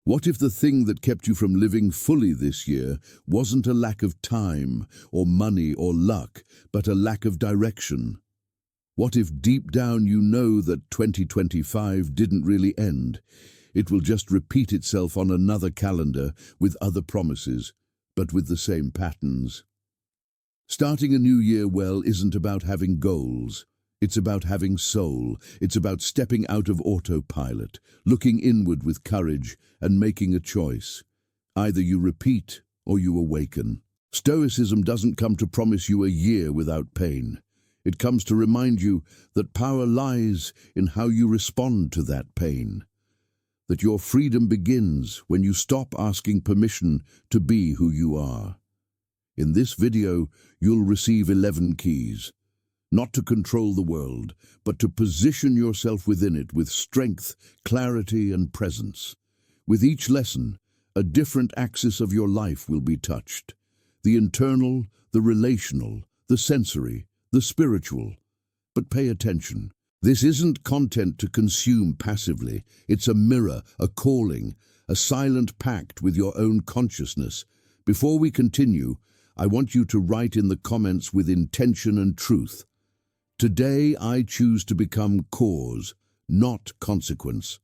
What if the thing that kept you from living fully this year wasn't a lack of time, or money, or luck, but a lack of direction? What if deep down you know that 2025 didn't really end? It will just repeat itself on another calendar with other promises, but with the same patterns. Starting a new year well isn't about having goals. It's about having soul. It's about stepping out of autopilot, looking inward with courage, and making a choice. Either you repeat or you awaken. Stoicism doesn't come to promise you a year without pain. It comes to remind you that power lies in how you respond to that pain. That your freedom begins when you stop asking permission to be who you are. In this video, you'll receive 11 keys. Not to control the world, but to position yourself within it with strength, clarity, and presence. With each lesson, a different axis of your life will be touched. The internal, the relational, the sensory, the spiritual. But pay attention. This isn't content to consume passively. It's a mirror, a calling, a silent pact with your own consciousness. Before we continue, I want you to write in the comments with intention and truth. Today I choose to become cause, not consequence.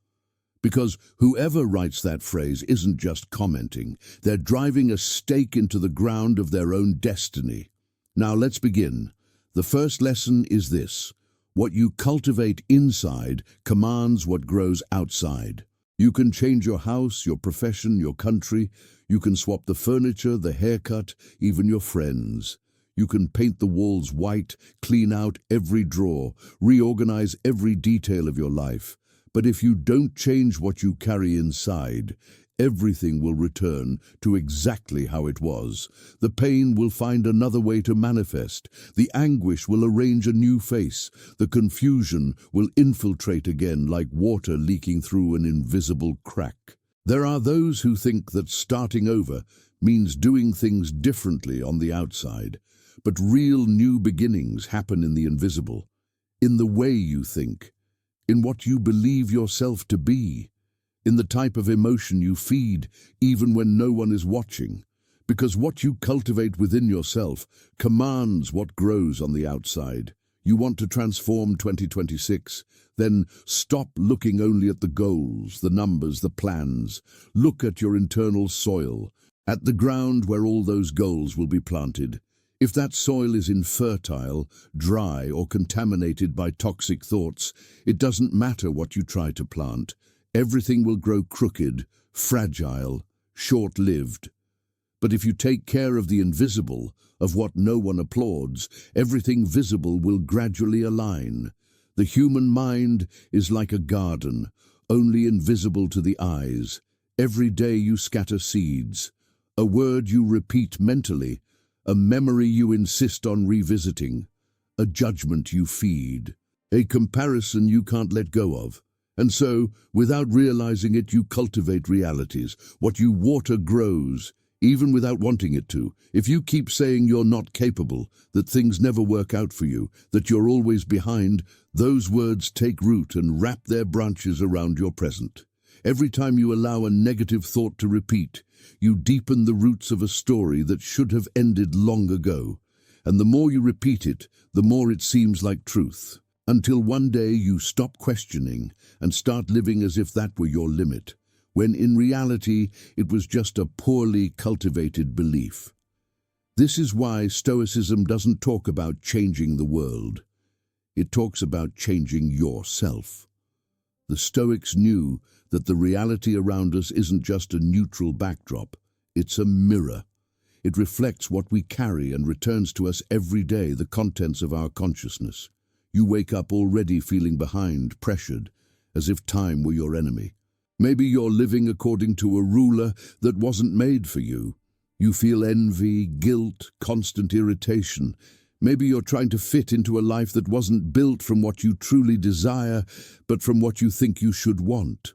Because whoever writes that phrase isn't just commenting. They're driving a stake into the ground of their own destiny. Now let's begin. The first lesson is this. What you cultivate inside commands what grows outside. You can change your house, your profession, your country. You can swap the furniture, the haircut, even your friends. You can paint the walls white, clean out every drawer, reorganize every detail of your life. But if you don't change what you carry inside, everything will return to exactly how it was. The pain will find another way to manifest. The anguish will arrange a new face. The confusion will infiltrate again like water leaking through an invisible crack. There are those who think that starting over means doing things differently on the outside. But real new beginnings happen in the invisible, in the way you think, in what you believe yourself to be, in the type of emotion you feed even when no one is watching. Because what you cultivate within yourself commands what grows on the outside. You want to transform 2026? Then stop looking only at the goals, the numbers, the plans. Look at your internal soil, at the ground where all those goals will be planted. If that soil is infertile, dry, or contaminated by toxic thoughts, it doesn't matter what you try to plant. Everything will grow crooked, fragile, short-lived. But if you take care of the invisible, of what no one applauds, everything visible will gradually align. The human mind is like a garden, only invisible to the eyes. Every day you scatter seeds, a word you repeat mentally, a memory you insist on revisiting, a judgment you feed, a comparison you can't let go of. And so, without realizing it, you cultivate realities. What you water grows, even without wanting it to. If you keep saying you're not capable, that things never work out for you, that you're always behind, those words take root and wrap their branches around your present. Every time you allow a negative thought to repeat, you deepen the roots of a story that should have ended long ago. And the more you repeat it, the more it seems like truth. Until one day you stop questioning and start living as if that were your limit, when in reality it was just a poorly cultivated belief. This is why Stoicism doesn't talk about changing the world. It talks about changing yourself. The Stoics knew that the reality around us isn't just a neutral backdrop, it's a mirror. It reflects what we carry and returns to us every day, the contents of our consciousness. You wake up already feeling behind, pressured, as if time were your enemy. Maybe you're living according to a ruler that wasn't made for you. You feel envy, guilt, constant irritation. Maybe you're trying to fit into a life that wasn't built from what you truly desire, but from what you think you should want.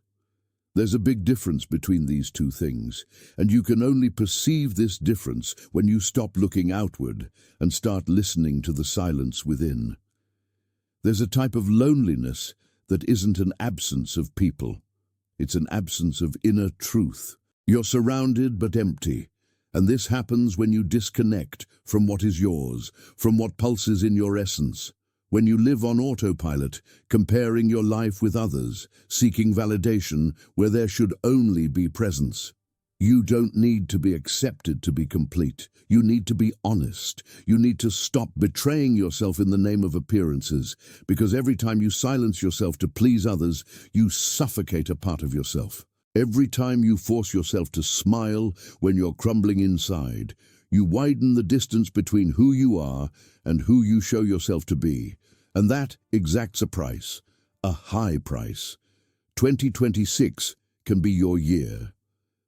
There's a big difference between these two things, and you can only perceive this difference when you stop looking outward and start listening to the silence within. There's a type of loneliness that isn't an absence of people. It's an absence of inner truth. You're surrounded but empty. And this happens when you disconnect from what is yours, from what pulses in your essence. When you live on autopilot, comparing your life with others, seeking validation where there should only be presence. You don't need to be accepted to be complete. You need to be honest. You need to stop betraying yourself in the name of appearances, because every time you silence yourself to please others, you suffocate a part of yourself. Every time you force yourself to smile when you're crumbling inside, you widen the distance between who you are and who you show yourself to be. And that exacts a price, a high price. 2026 can be your year.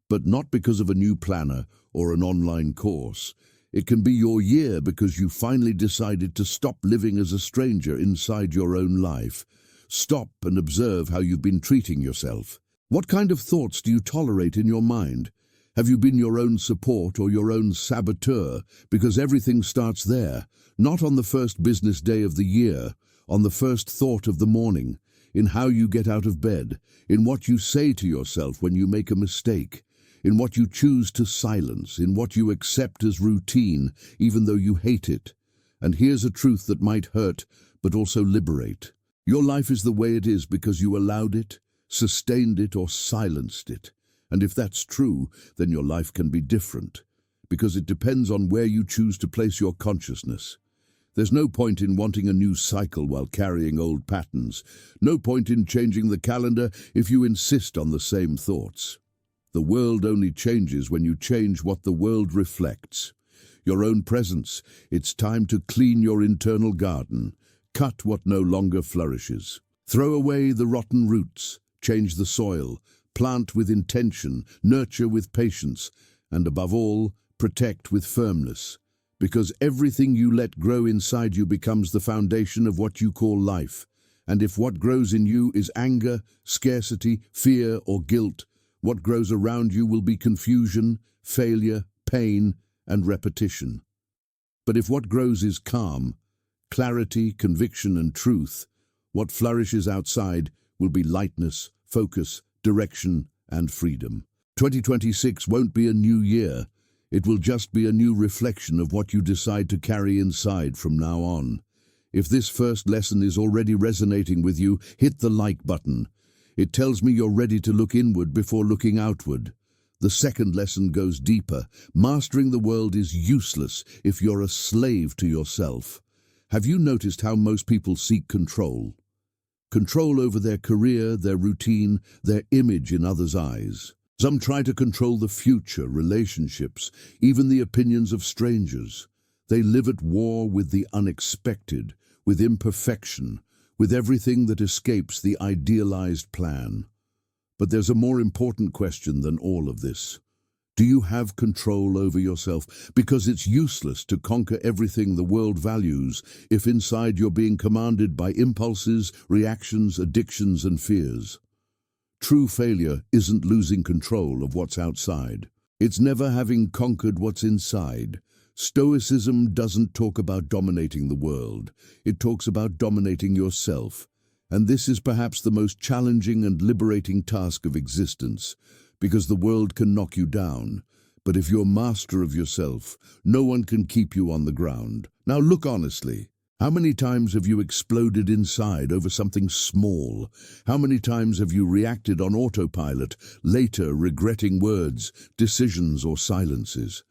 But not because of a new planner or an online course. It can be your year because you finally decided to stop living as a stranger inside your own life. Stop and observe how you've been treating yourself. What kind of thoughts do you tolerate in your mind? Have you been your own support or your own saboteur? Because everything starts there, not on the first business day of the year, on the first thought of the morning, in how you get out of bed, in what you say to yourself when you make a mistake, in what you choose to silence, in what you accept as routine, even though you hate it. And here's a truth that might hurt, but also liberate. Your life is the way it is because you allowed it, sustained it, or silenced it. And if that's true, then your life can be different, because it depends on where you choose to place your consciousness. There's no point in wanting a new cycle while carrying old patterns. No point in changing the calendar if you insist on the same thoughts. The world only changes when you change what the world reflects. Your own presence. It's time to clean your internal garden. Cut what no longer flourishes. Throw away the rotten roots. Change the soil. Plant with intention. Nurture with patience. And above all, protect with firmness. Because everything you let grow inside you becomes the foundation of what you call life. And if what grows in you is anger, scarcity, fear, or guilt, what grows around you will be confusion, failure, pain, and repetition. But if what grows is calm, clarity, conviction, and truth, what flourishes outside will be lightness, focus, direction, and freedom. 2026 won't be a new year. It will just be a new reflection of what you decide to carry inside from now on. If this first lesson is already resonating with you, hit the like button. It tells me you're ready to look inward before looking outward. The second lesson goes deeper. Mastering the world is useless if you're a slave to yourself. Have you noticed how most people seek control? Control over their career, their routine, their image in others' eyes. Some try to control the future, relationships, even the opinions of strangers. They live at war with the unexpected, with imperfection, with everything that escapes the idealized plan. But there's a more important question than all of this. Do you have control over yourself? Because it's useless to conquer everything the world values if inside you're being commanded by impulses, reactions, addictions, and fears. True failure isn't losing control of what's outside. It's never having conquered what's inside. Stoicism doesn't talk about dominating the world. It talks about dominating yourself. And this is perhaps the most challenging and liberating task of existence, because the world can knock you down. But if you're master of yourself, no one can keep you on the ground. Now look honestly. How many times have you exploded inside over something small? How many times have you reacted on autopilot, later regretting words, decisions, or silences?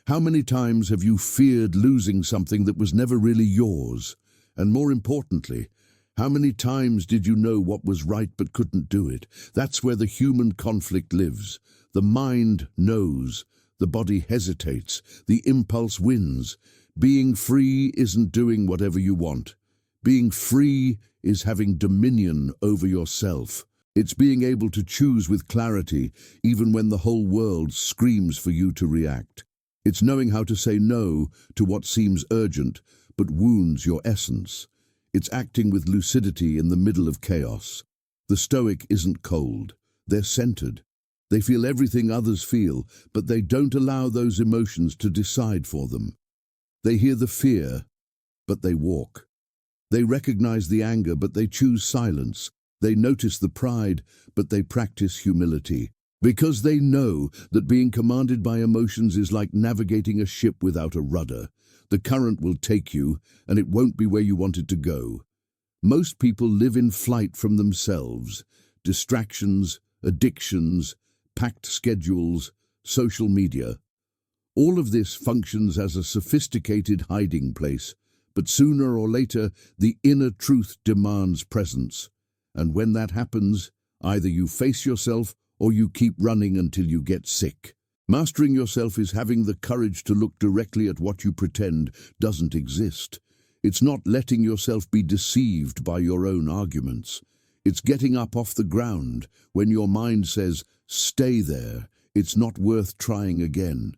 How many times have you feared losing something that was never really yours? And more importantly, how many times did you know what was right but couldn't do it? That's where the human conflict lives. The mind knows, the body hesitates, the impulse wins. Being free isn't doing whatever you want. Being free is having dominion over yourself. It's being able to choose with clarity, even when the whole world screams for you to react. It's knowing how to say no to what seems urgent, but wounds your essence. It's acting with lucidity in the middle of chaos. The Stoic isn't cold. They're centered. They feel everything others feel, but they don't allow those emotions to decide for them. They hear the fear, but they walk. They recognize the anger, but they choose silence. They notice the pride, but they practice humility. Because they know that being commanded by emotions is like navigating a ship without a rudder. The current will take you, and it won't be where you want it to go. Most people live in flight from themselves. Distractions, addictions, packed schedules, social media. All of this functions as a sophisticated hiding place, but sooner or later, the inner truth demands presence. And when that happens, either you face yourself or you keep running until you get sick. Mastering yourself is having the courage to look directly at what you pretend doesn't exist. It's not letting yourself be deceived by your own arguments. It's getting up off the ground when your mind says, "Stay there, it's not worth trying again."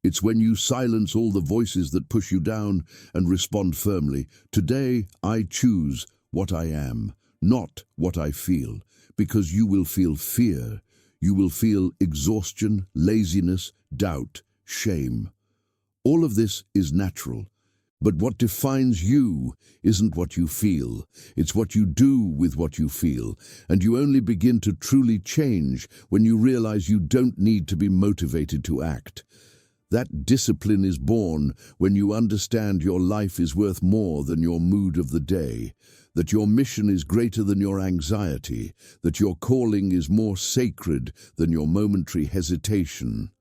It's when you silence all the voices that push you down and respond firmly, "Today I choose what I am, not what I feel," because you will feel fear. You will feel exhaustion, laziness, doubt, shame. All of this is natural. But what defines you isn't what you feel. It's what you do with what you feel. And you only begin to truly change when you realize you don't need to be motivated to act. That discipline is born when you understand your life is worth more than your mood of the day, that your mission is greater than your anxiety, that your calling is more sacred than your momentary hesitation.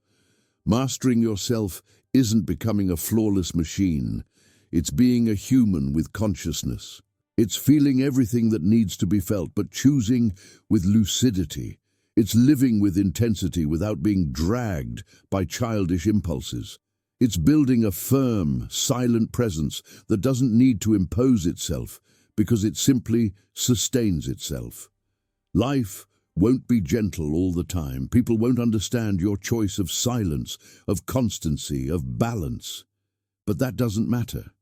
Mastering yourself isn't becoming a flawless machine. It's being a human with consciousness. It's feeling everything that needs to be felt, but choosing with lucidity. It's living with intensity without being dragged by childish impulses. It's building a firm, silent presence that doesn't need to impose itself because it simply sustains itself. Life won't be gentle all the time. People won't understand your choice of silence, of constancy, of balance. But that doesn't matter,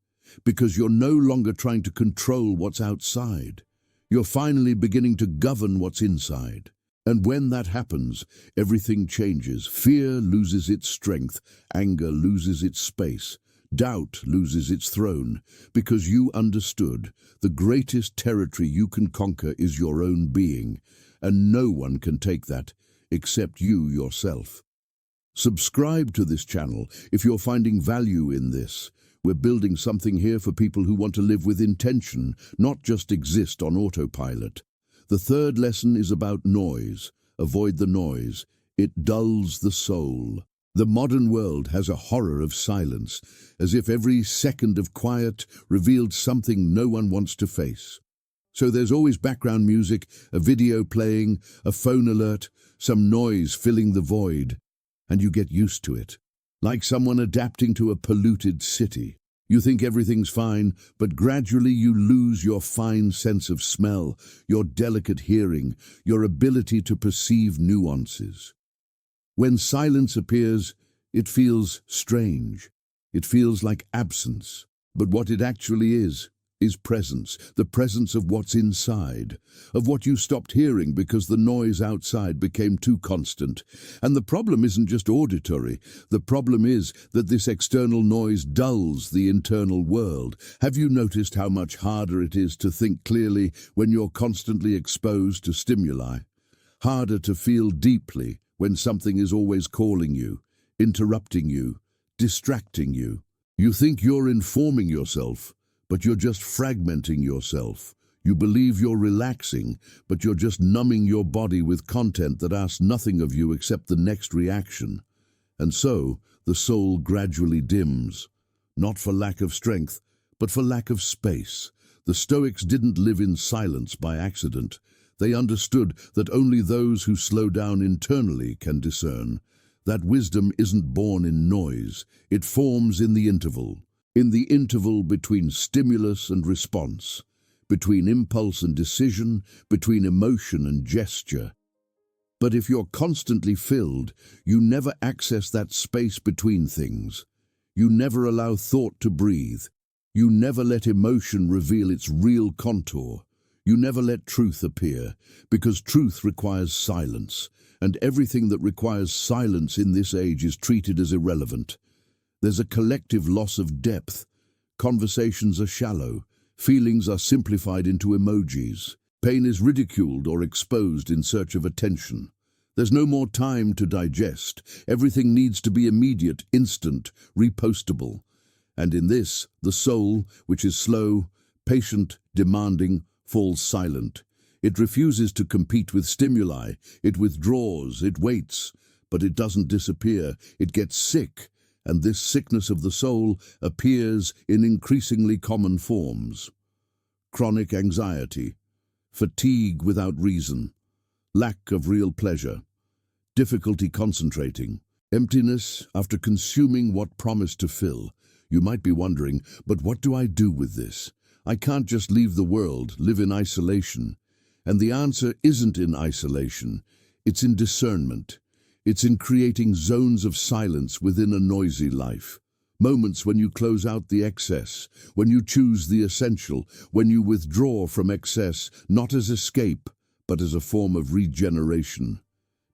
because you're no longer trying to control what's outside. You're finally beginning to govern what's inside. And when that happens, everything changes. Fear loses its strength, anger loses its space, doubt loses its throne, because you understood the greatest territory you can conquer is your own being, and no one can take that except you yourself. Subscribe to this channel if you're finding value in this. We're building something here for people who want to live with intention, not just exist on autopilot. The third lesson is about noise. Avoid the noise. It dulls the soul. The modern world has a horror of silence, as if every second of quiet revealed something no one wants to face. So there's always background music, a video playing, a phone alert, some noise filling the void, and you get used to it, like someone adapting to a polluted city. You think everything's fine, but gradually you lose your fine sense of smell, your delicate hearing, your ability to perceive nuances. When silence appears, it feels strange. It feels like absence. But what it actually is presence, the presence of what's inside, of what you stopped hearing because the noise outside became too constant. And the problem isn't just auditory. The problem is that this external noise dulls the internal world. Have you noticed how much harder it is to think clearly when you're constantly exposed to stimuli? Harder to feel deeply when something is always calling you, interrupting you, distracting you. You think you're informing yourself, but you're just fragmenting yourself. You believe you're relaxing, but you're just numbing your body with content that asks nothing of you except the next reaction. And so, the soul gradually dims, not for lack of strength, but for lack of space. The Stoics didn't live in silence by accident. They understood that only those who slow down internally can discern. That wisdom isn't born in noise, it forms in the interval. In the interval between stimulus and response, between impulse and decision, between emotion and gesture. But if you're constantly filled, you never access that space between things. You never allow thought to breathe. You never let emotion reveal its real contour. You never let truth appear, because truth requires silence, and everything that requires silence in this age is treated as irrelevant. There's a collective loss of depth. Conversations are shallow. Feelings are simplified into emojis. Pain is ridiculed or exposed in search of attention. There's no more time to digest. Everything needs to be immediate, instant, repostable. And in this, the soul, which is slow, patient, demanding, falls silent. It refuses to compete with stimuli. It withdraws, it waits, but it doesn't disappear. It gets sick, and this sickness of the soul appears in increasingly common forms. Chronic anxiety, fatigue without reason, lack of real pleasure, difficulty concentrating, emptiness after consuming what promised to fill. You might be wondering, but what do I do with this? I can't just leave the world, live in isolation. And the answer isn't in isolation. It's in discernment. It's in creating zones of silence within a noisy life. Moments when you close out the excess, when you choose the essential, when you withdraw from excess, not as escape, but as a form of regeneration.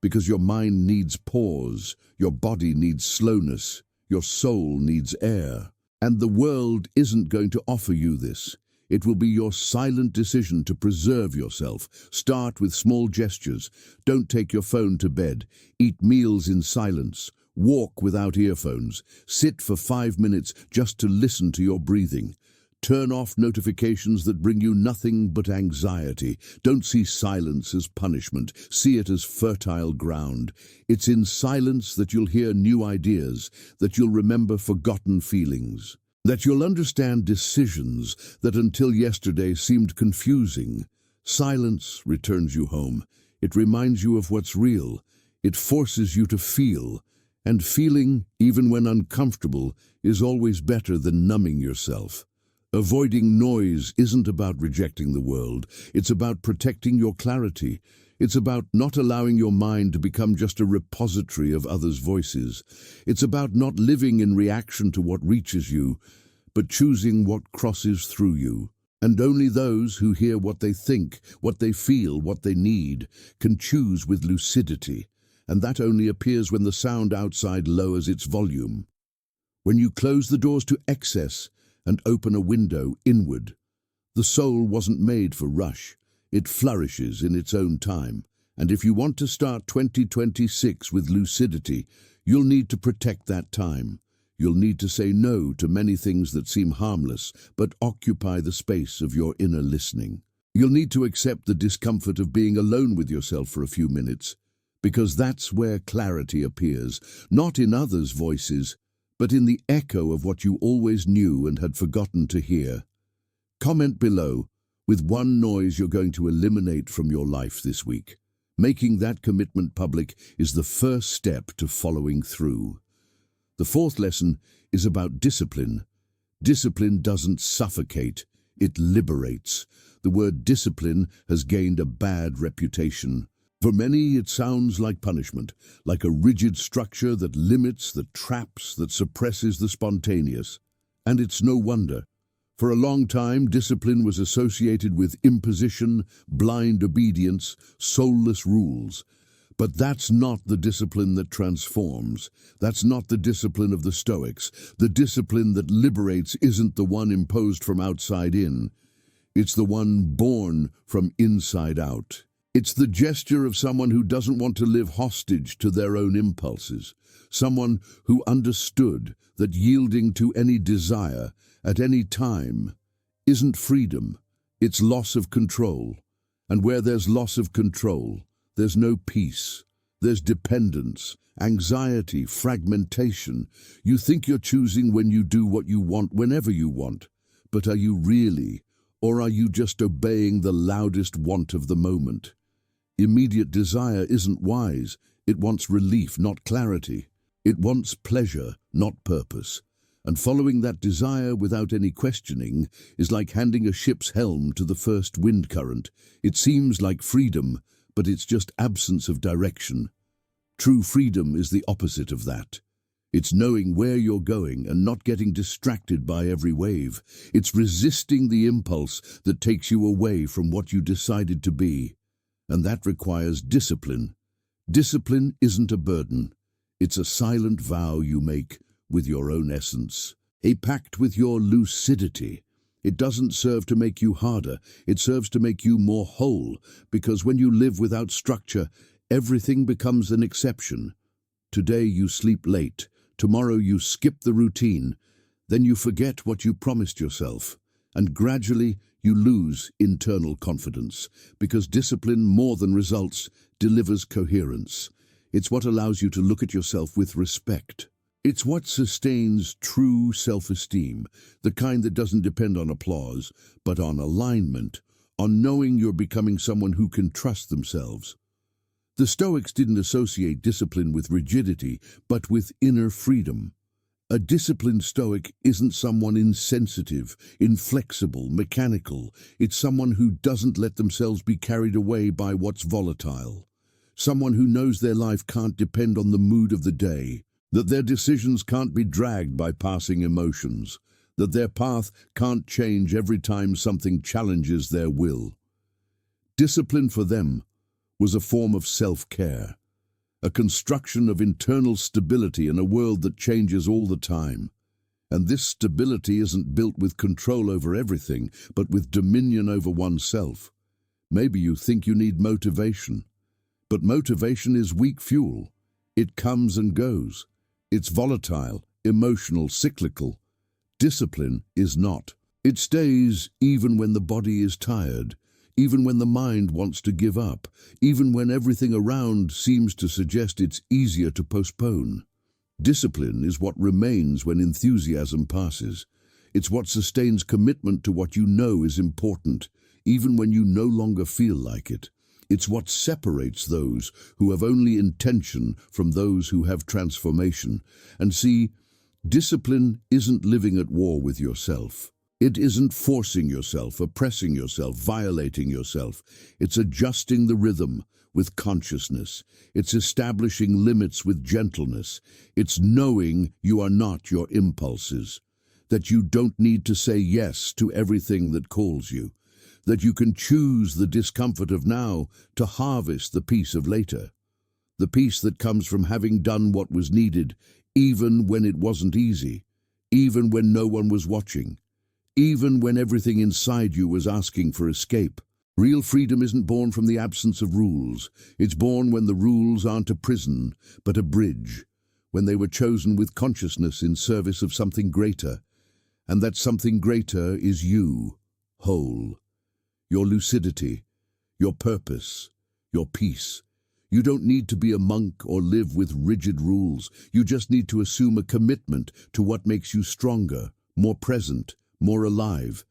Because your mind needs pause, your body needs slowness, your soul needs air. And the world isn't going to offer you this. It will be your silent decision to preserve yourself. Start with small gestures. Don't take your phone to bed. Eat meals in silence. Walk without earphones. Sit for 5 minutes just to listen to your breathing. Turn off notifications that bring you nothing but anxiety. Don't see silence as punishment. See it as fertile ground. It's in silence that you'll hear new ideas, that you'll remember forgotten feelings, that you'll understand decisions that until yesterday seemed confusing. Silence returns you home. It reminds you of what's real. It forces you to feel. And feeling, even when uncomfortable, is always better than numbing yourself. Avoiding noise isn't about rejecting the world. It's about protecting your clarity. It's about not allowing your mind to become just a repository of others' voices. It's about not living in reaction to what reaches you, but choosing what crosses through you. And only those who hear what they think, what they feel, what they need, can choose with lucidity. And that only appears when the sound outside lowers its volume. When you close the doors to excess and open a window inward, the soul wasn't made for rush. It flourishes in its own time. And if you want to start 2026 with lucidity, you'll need to protect that time. You'll need to say no to many things that seem harmless, but occupy the space of your inner listening. You'll need to accept the discomfort of being alone with yourself for a few minutes, because that's where clarity appears, not in others' voices, but in the echo of what you always knew and had forgotten to hear. Comment below with one noise you're going to eliminate from your life this week. Making that commitment public is the first step to following through. The fourth lesson is about discipline. Discipline doesn't suffocate, it liberates. The word discipline has gained a bad reputation. For many, it sounds like punishment, like a rigid structure that limits, that traps, that suppresses the spontaneous. And it's no wonder. For a long time, discipline was associated with imposition, blind obedience, soulless rules. But that's not the discipline that transforms. That's not the discipline of the Stoics. The discipline that liberates isn't the one imposed from outside in. It's the one born from inside out. It's the gesture of someone who doesn't want to live hostage to their own impulses. Someone who understood that yielding to any desire at any time isn't freedom, it's loss of control. And where there's loss of control, there's no peace. There's dependence, anxiety, fragmentation. You think you're choosing when you do what you want, whenever you want. But are you really? Or are you just obeying the loudest want of the moment? Immediate desire isn't wise. It wants relief, not clarity. It wants pleasure, not purpose. And following that desire without any questioning is like handing a ship's helm to the first wind current. It seems like freedom, but it's just absence of direction. True freedom is the opposite of that. It's knowing where you're going and not getting distracted by every wave. It's resisting the impulse that takes you away from what you decided to be. And that requires discipline. Discipline isn't a burden. It's a silent vow you make with your own essence, a pact with your lucidity. It doesn't serve to make you harder, it serves to make you more whole, because when you live without structure, everything becomes an exception. Today you sleep late, tomorrow you skip the routine, then you forget what you promised yourself, and gradually you lose internal confidence, because discipline, more than results, delivers coherence. It's what allows you to look at yourself with respect. It's what sustains true self-esteem, the kind that doesn't depend on applause, but on alignment, on knowing you're becoming someone who can trust themselves. The Stoics didn't associate discipline with rigidity, but with inner freedom. A disciplined Stoic isn't someone insensitive, inflexible, mechanical. It's someone who doesn't let themselves be carried away by what's volatile. Someone who knows their life can't depend on the mood of the day, that their decisions can't be dragged by passing emotions, that their path can't change every time something challenges their will. Discipline for them was a form of self-care, a construction of internal stability in a world that changes all the time. And this stability isn't built with control over everything, but with dominion over oneself. Maybe you think you need motivation, but motivation is weak fuel. It comes and goes. It's volatile, emotional, cyclical. Discipline is not. It stays even when the body is tired, even when the mind wants to give up, even when everything around seems to suggest it's easier to postpone. Discipline is what remains when enthusiasm passes. It's what sustains commitment to what you know is important, even when you no longer feel like it. It's what separates those who have only intention from those who have transformation. And see, discipline isn't living at war with yourself. It isn't forcing yourself, oppressing yourself, violating yourself. It's adjusting the rhythm with consciousness. It's establishing limits with gentleness. It's knowing you are not your impulses, that you don't need to say yes to everything that calls you, that you can choose the discomfort of now to harvest the peace of later, the peace that comes from having done what was needed, even when it wasn't easy, even when no one was watching, even when everything inside you was asking for escape. Real freedom isn't born from the absence of rules. It's born when the rules aren't a prison, but a bridge, when they were chosen with consciousness in service of something greater. And that something greater is you, whole. Your lucidity, your purpose, your peace. You don't need to be a monk or live with rigid rules. You just need to assume a commitment to what makes you stronger, more present, more alive.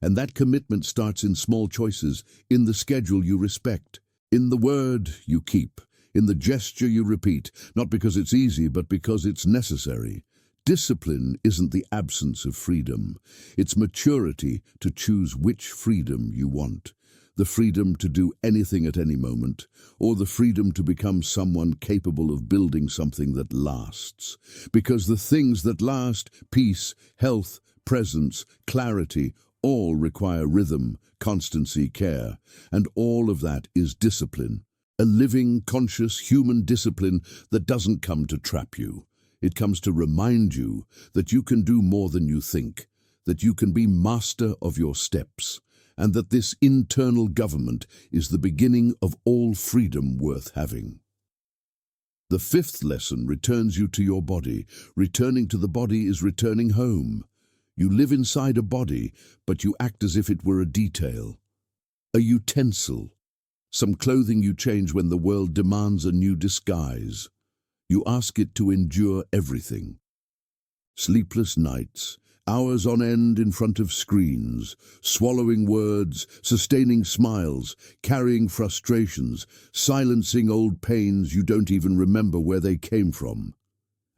And that commitment starts in small choices, in the schedule you respect, in the word you keep, in the gesture you repeat, not because it's easy, but because it's necessary. Discipline isn't the absence of freedom. It's maturity to choose which freedom you want. The freedom to do anything at any moment, or the freedom to become someone capable of building something that lasts. Because the things that last, peace, health, presence, clarity, all require rhythm, constancy, care, and all of that is discipline. A living, conscious, human discipline that doesn't come to trap you. It comes to remind you that you can do more than you think, that you can be master of your steps, and that this internal government is the beginning of all freedom worth having. The fifth lesson returns you to your body. Returning to the body is returning home. You live inside a body, but you act as if it were a detail, a utensil, some clothing you change when the world demands a new disguise. You ask it to endure everything. Sleepless nights, hours on end in front of screens, swallowing words, sustaining smiles, carrying frustrations, silencing old pains you don't even remember where they came from.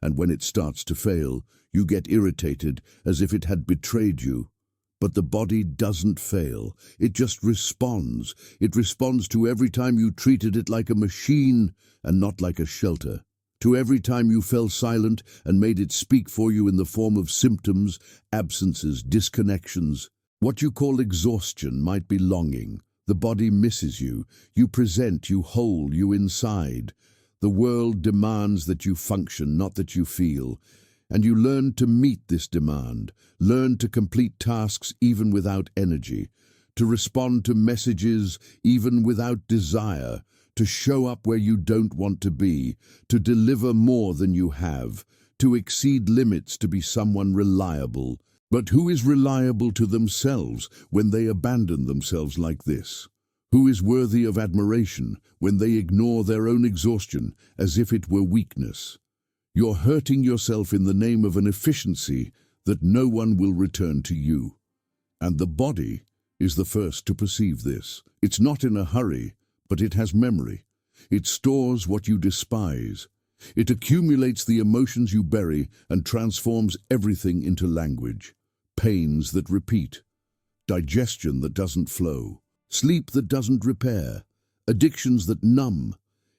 And when it starts to fail, you get irritated as if it had betrayed you. But the body doesn't fail. It just responds. It responds to every time you treated it like a machine and not like a shelter. To every time you fell silent and made it speak for you in the form of symptoms, absences, disconnections. What you call exhaustion might be longing. The body misses you. You present, you hold, you inside. The world demands that you function, not that you feel. And you learn to meet this demand, learn to complete tasks even without energy, to respond to messages even without desire, to show up where you don't want to be, to deliver more than you have, to exceed limits, to be someone reliable. But who is reliable to themselves when they abandon themselves like this? Who is worthy of admiration when they ignore their own exhaustion as if it were weakness? You're hurting yourself in the name of an efficiency that no one will return to you. And the body is the first to perceive this. It's not in a hurry, but it has memory. It stores what you despise. It accumulates the emotions you bury and transforms everything into language. Pains that repeat, digestion that doesn't flow, sleep that doesn't repair, addictions that numb.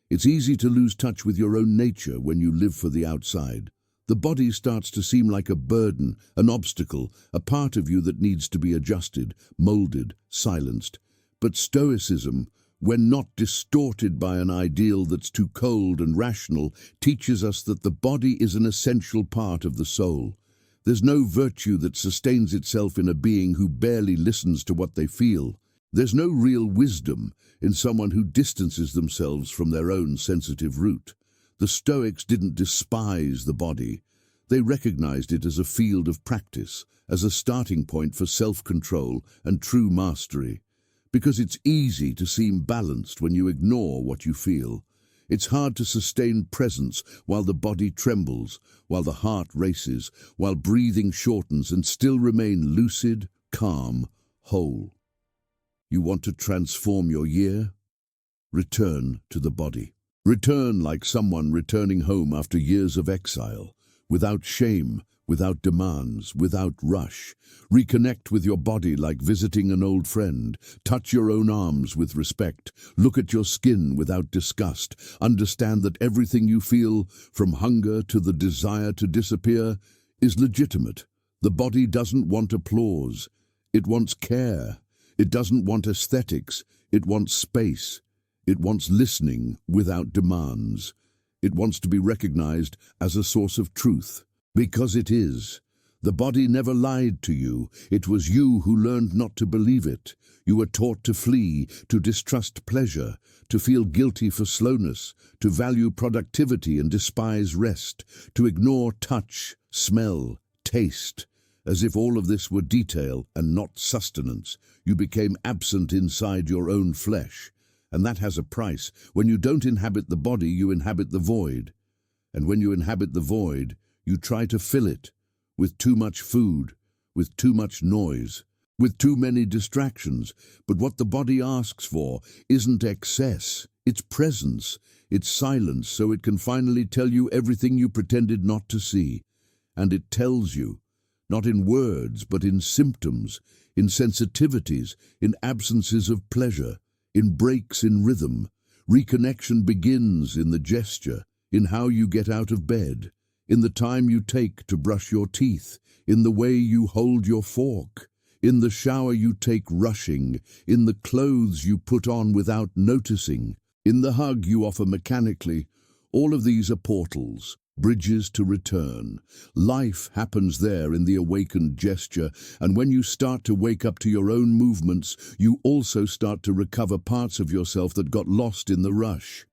It's easy to lose touch with your own nature when you live for the outside. The body starts to seem like a burden, an obstacle, a part of you that needs to be adjusted, molded, silenced. But Stoicism, when not distorted by an ideal that's too cold and rational, teaches us that the body is an essential part of the soul. There's no virtue that sustains itself in a being who barely listens to what they feel. There's no real wisdom in someone who distances themselves from their own sensitive root. The Stoics didn't despise the body. They recognized it as a field of practice, as a starting point for self-control and true mastery. Because it's easy to seem balanced when you ignore what you feel. It's hard to sustain presence while the body trembles, while the heart races, while breathing shortens, and still remain lucid, calm, whole. You want to transform your year? Return to the body. Return like someone returning home after years of exile, without shame, without demands, without rush. Reconnect with your body like visiting an old friend. Touch your own arms with respect. Look at your skin without disgust. Understand that everything you feel, from hunger to the desire to disappear, is legitimate. The body doesn't want applause. It wants care. It doesn't want aesthetics. It wants space. It wants listening without demands. It wants to be recognized as a source of truth. Because it is. The body never lied to you. It was you who learned not to believe it. You were taught to flee, to distrust pleasure, to feel guilty for slowness, to value productivity and despise rest, to ignore touch, smell, taste. As if all of this were detail and not sustenance, you became absent inside your own flesh. And that has a price. When you don't inhabit the body, you inhabit the void. And when you inhabit the void, you try to fill it with too much food, with too much noise, with too many distractions. But what the body asks for isn't excess, it's presence, it's silence, so it can finally tell you everything you pretended not to see. And it tells you, not in words, but in symptoms, in sensitivities, in absences of pleasure, in breaks in rhythm. Reconnection begins in the gesture, in how you get out of bed, in the time you take to brush your teeth, in the way you hold your fork, in the shower you take rushing, in the clothes you put on without noticing, in the hug you offer mechanically. All of these are portals, bridges to return. Life happens there in the awakened gesture, and when you start to wake up to your own movements, you also start to recover parts of yourself that got lost in the rush.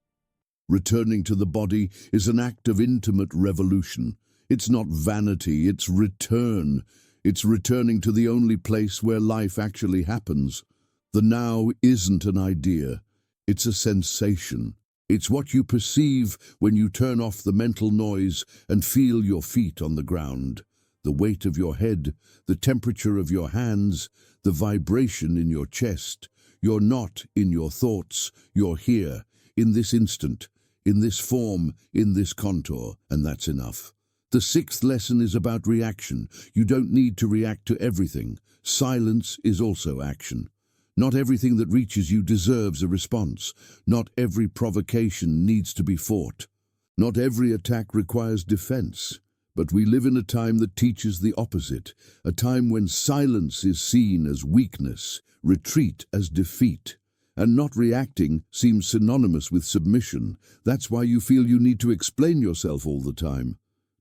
Returning to the body is an act of intimate revolution. It's not vanity, it's return. It's returning to the only place where life actually happens. The now isn't an idea, it's a sensation. It's what you perceive when you turn off the mental noise and feel your feet on the ground, the weight of your head, the temperature of your hands, the vibration in your chest. You're not in your thoughts, you're here, in this instant, in this form, in this contour, and that's enough. The sixth lesson is about reaction. You don't need to react to everything. Silence is also action. Not everything that reaches you deserves a response. Not every provocation needs to be fought. Not every attack requires defense. But we live in a time that teaches the opposite, a time when silence is seen as weakness, retreat as defeat. And not reacting seems synonymous with submission. That's why you feel you need to explain yourself all the time.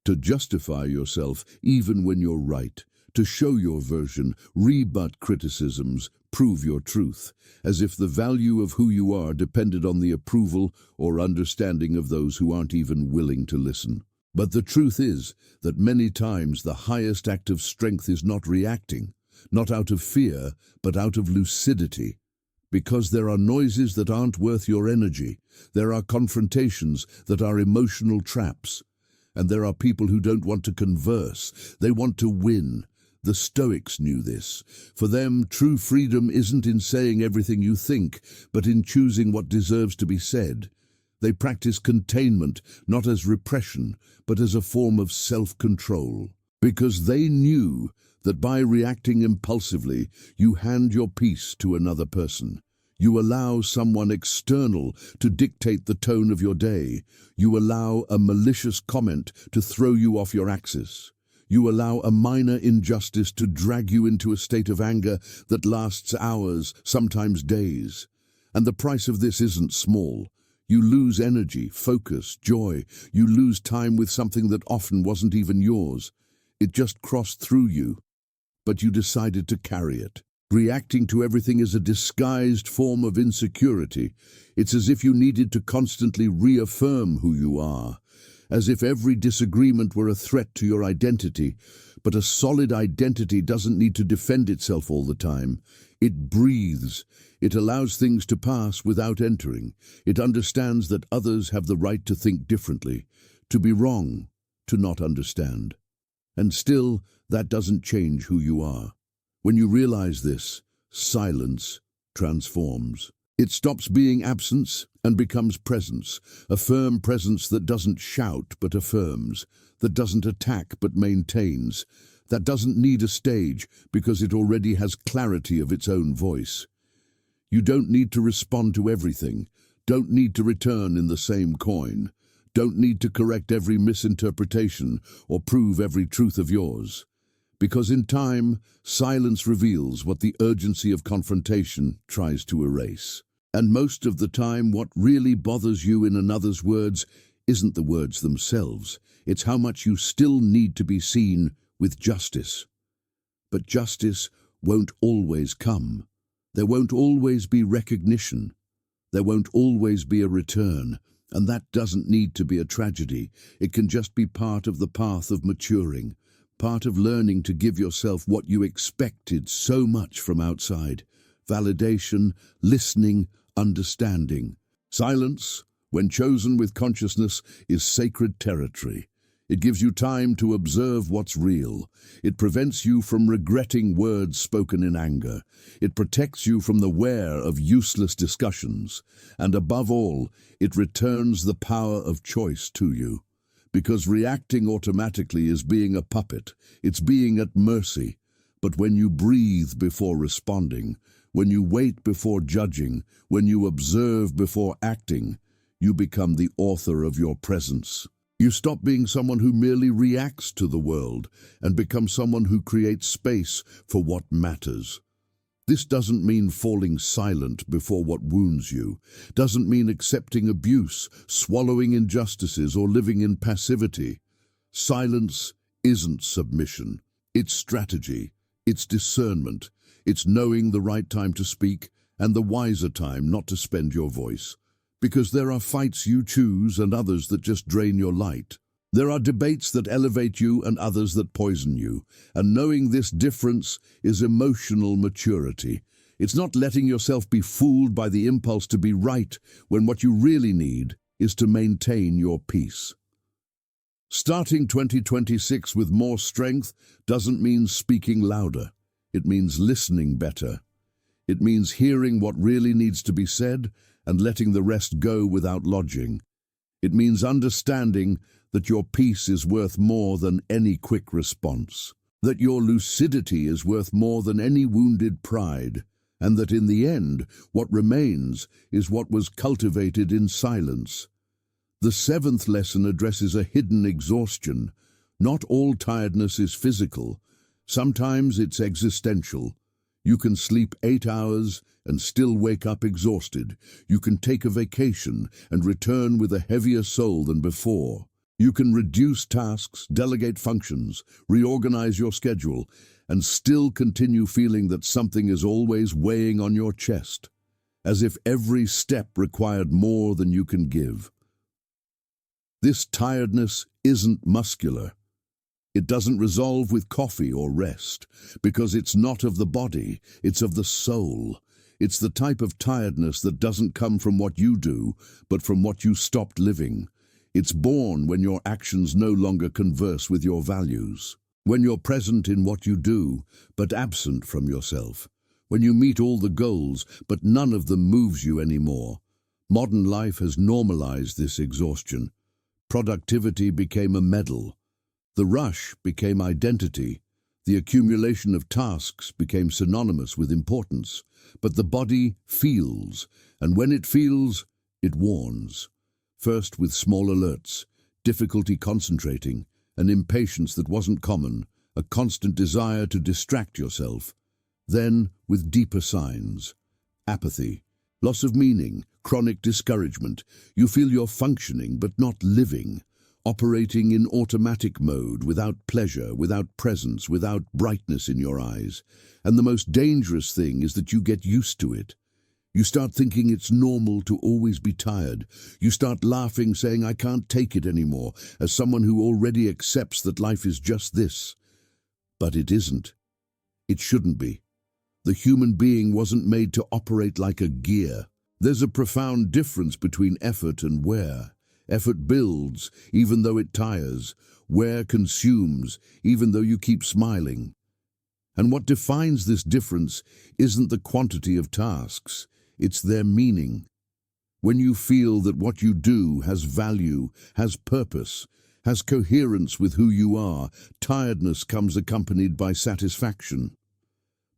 to justify yourself even when you're right, to show your version, rebut criticisms, prove your truth, as if the value of who you are depended on the approval or understanding of those who aren't even willing to listen. But the truth is that many times the highest act of strength is not reacting, not out of fear, but out of lucidity. Because there are noises that aren't worth your energy, there are confrontations that are emotional traps, and there are people who don't want to converse, they want to win. The Stoics knew this. For them, true freedom isn't in saying everything you think, but in choosing what deserves to be said. They practice containment, not as repression, but as a form of self-control. Because they knew that by reacting impulsively, you hand your peace to another person. You allow someone external to dictate the tone of your day. You allow a malicious comment to throw you off your axis. You allow a minor injustice to drag you into a state of anger that lasts hours, sometimes days. And the price of this isn't small. You lose energy, focus, joy. You lose time with something that often wasn't even yours. It just crossed through you, but you decided to carry it. Reacting to everything is a disguised form of insecurity. It's as if you needed to constantly reaffirm who you are, as if every disagreement were a threat to your identity. But a solid identity doesn't need to defend itself all the time. It breathes. It allows things to pass without entering. It understands that others have the right to think differently, to be wrong, to not understand. And still, that doesn't change who you are. When you realize this, silence transforms. It stops being absence and becomes presence, a firm presence that doesn't shout but affirms, that doesn't attack but maintains, that doesn't need a stage because it already has clarity of its own voice. You don't need to respond to everything, don't need to return in the same coin, don't need to correct every misinterpretation or prove every truth of yours. Because in time, silence reveals what the urgency of confrontation tries to erase. And most of the time, what really bothers you in another's words isn't the words themselves. It's how much you still need to be seen with justice. But justice won't always come. There won't always be recognition. There won't always be a return. And that doesn't need to be a tragedy. It can just be part of the path of maturing. Part of learning to give yourself what you expected so much from outside. Validation, listening, understanding. Silence, when chosen with consciousness, is sacred territory. It gives you time to observe what's real. It prevents you from regretting words spoken in anger. It protects you from the wear of useless discussions. And above all, it returns the power of choice to you. Because reacting automatically is being a puppet. It's being at mercy. But when you breathe before responding, when you wait before judging, when you observe before acting, you become the author of your presence. You stop being someone who merely reacts to the world and become someone who creates space for what matters. This doesn't mean falling silent before what wounds you, doesn't mean accepting abuse, swallowing injustices, or living in passivity. Silence isn't submission. It's strategy. It's discernment. It's knowing the right time to speak and the wiser time not to spend your voice. Because there are fights you choose and others that just drain your light. There are debates that elevate you and others that poison you. And knowing this difference is emotional maturity. It's not letting yourself be fooled by the impulse to be right when what you really need is to maintain your peace. Starting 2026 with more strength doesn't mean speaking louder. It means listening better. It means hearing what really needs to be said and letting the rest go without lodging. It means understanding that your peace is worth more than any quick response, that your lucidity is worth more than any wounded pride, and that in the end, what remains is what was cultivated in silence. The seventh lesson addresses a hidden exhaustion. Not all tiredness is physical. Sometimes it's existential. You can sleep 8 hours and still wake up exhausted. You can take a vacation and return with a heavier soul than before. You can reduce tasks, delegate functions, reorganize your schedule, and still continue feeling that something is always weighing on your chest, as if every step required more than you can give. This tiredness isn't muscular. It doesn't resolve with coffee or rest, because it's not of the body, it's of the soul. It's the type of tiredness that doesn't come from what you do, but from what you stopped living. It's born when your actions no longer converse with your values, when you're present in what you do, but absent from yourself, when you meet all the goals, but none of them moves you anymore. Modern life has normalized this exhaustion. Productivity became a medal. The rush became identity. The accumulation of tasks became synonymous with importance. But the body feels, and when it feels, it warns. First with small alerts, difficulty concentrating, an impatience that wasn't common, a constant desire to distract yourself. Then with deeper signs, apathy, loss of meaning, chronic discouragement. You feel you're functioning but not living, operating in automatic mode, without pleasure, without presence, without brightness in your eyes. And the most dangerous thing is that you get used to it. You start thinking it's normal to always be tired. You start laughing, saying, "I can't take it anymore," as someone who already accepts that life is just this. But it isn't. It shouldn't be. The human being wasn't made to operate like a gear. There's a profound difference between effort and wear. Effort builds, even though it tires. Wear consumes, even though you keep smiling. And what defines this difference isn't the quantity of tasks, it's their meaning. When you feel that what you do has value, has purpose, has coherence with who you are, tiredness comes accompanied by satisfaction.